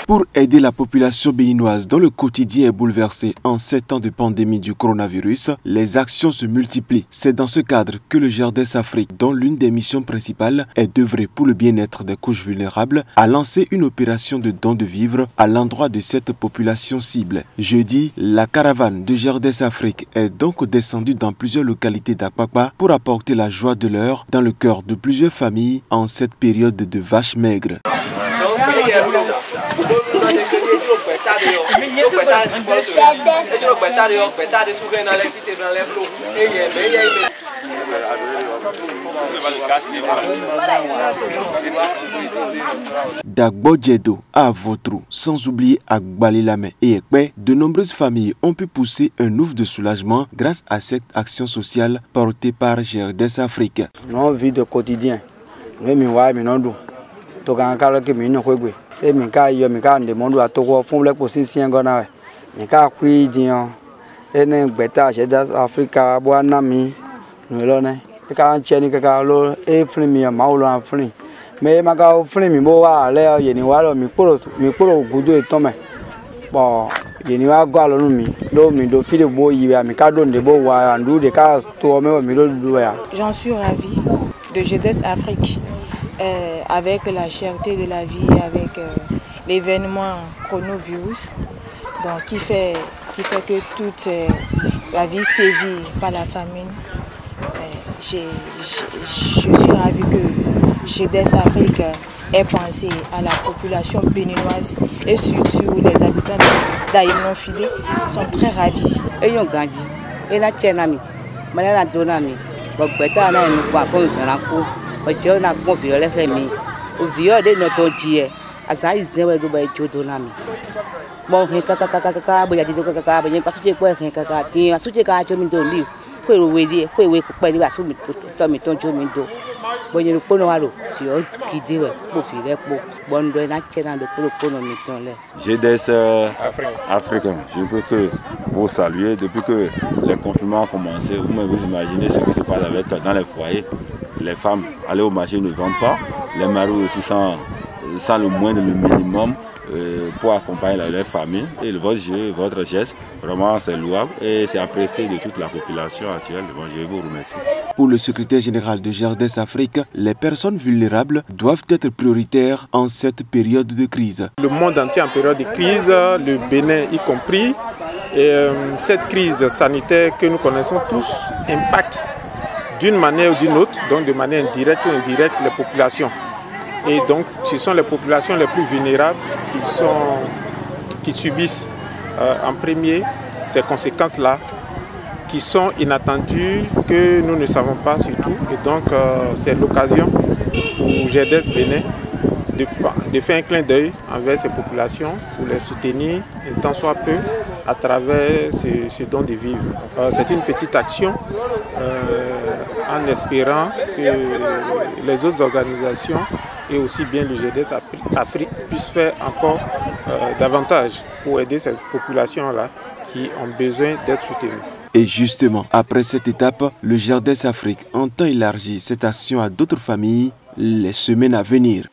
Pour aider la population béninoise dont le quotidien est bouleversé en 7 ans de pandémie du coronavirus, les actions se multiplient. C'est dans ce cadre que le GERDES Afrique, dont l'une des missions principales est d'œuvrer pour le bien-être des couches vulnérables, a lancé une opération de don de vivres à l'endroit de cette population cible. Jeudi, la caravane de GERDES Afrique est donc descendue dans plusieurs localités d'Akpakpa pour apporter la joie de l'heure dans le cœur de plusieurs familles en cette période de vaches maigres. Dagbo Djedo à Votrou, sans oublier Agbalilame et Ekpe, de nombreuses familles ont pu pousser un ouf de soulagement grâce à cette action sociale portée par GERDES Afrique. Nos vies de quotidien, et mes cas, il y a mes cas de monde à Togo, font les positions gona. Mes cas, oui, disons, et ne bêta, j'ai d'Afrique, Boanami, nous l'on est. Et quand Tchèque, et Flimmy, Maolo en Flim. Mais ma gars, Flimmy, Boa, l'air, Yeniwalo, Mikolo, Goudou et Tomé. Bon, Yeniwa Gualumi, l'homme de Philippe Boy, Mikado de Boa, and do the cars to Omer Milo. J'en suis ravi de GERDES Afrique. Avec la cherté de la vie, avec l'événement coronavirus, donc qui fait que toute la vie sévit par la famine. Je suis ravie que GERDES Afrique ait pensé à la population béninoise et surtout les habitants d'Aïmnon-Filé sont très ravis. Je na confie le remi o vio de notre dieu asa izewe do ba jodo na mi bon kaka bo ya dizo kaka ba yen ka suje ko kaka tin asuje ka jo mi do li ko ero we pupa ni ba so mi to mi ton jo mi do bo yen ko no wa lo ti o kide we po fi re po bondo na chena do ko no mi ton le GERDES africain. Je peux que vous saluer depuis que les confinements ont commencé. Vous imaginez ce qui se passe avec dans les foyers. Les femmes aller au marché ne vendent pas, les maris aussi sans le moindre le minimum pour accompagner leur famille. Et votre jeu, votre geste, vraiment c'est louable et c'est apprécié de toute la population actuelle. Bon, je vous remercie. Pour le secrétaire général de GERDES Afrique, les personnes vulnérables doivent être prioritaires en cette période de crise. Le monde entier en période de crise, le Bénin y compris, et cette crise sanitaire que nous connaissons tous impacte d'une manière ou d'une autre, donc de manière indirecte ou indirecte, les populations. Et donc, ce sont les populations les plus vulnérables qui subissent en premier ces conséquences-là, qui sont inattendues, que nous ne savons pas surtout. Et donc, c'est l'occasion pour GERDES Bénin de faire un clin d'œil envers ces populations, pour les soutenir, un tant soit peu, à travers ce don de vivre. C'est une petite action en espérant que les autres organisations et aussi bien le GERDES Afrique puissent faire encore davantage pour aider ces populations-là qui ont besoin d'être soutenues. Et justement, après cette étape, le GERDES Afrique entend élargir cette action à d'autres familles les semaines à venir.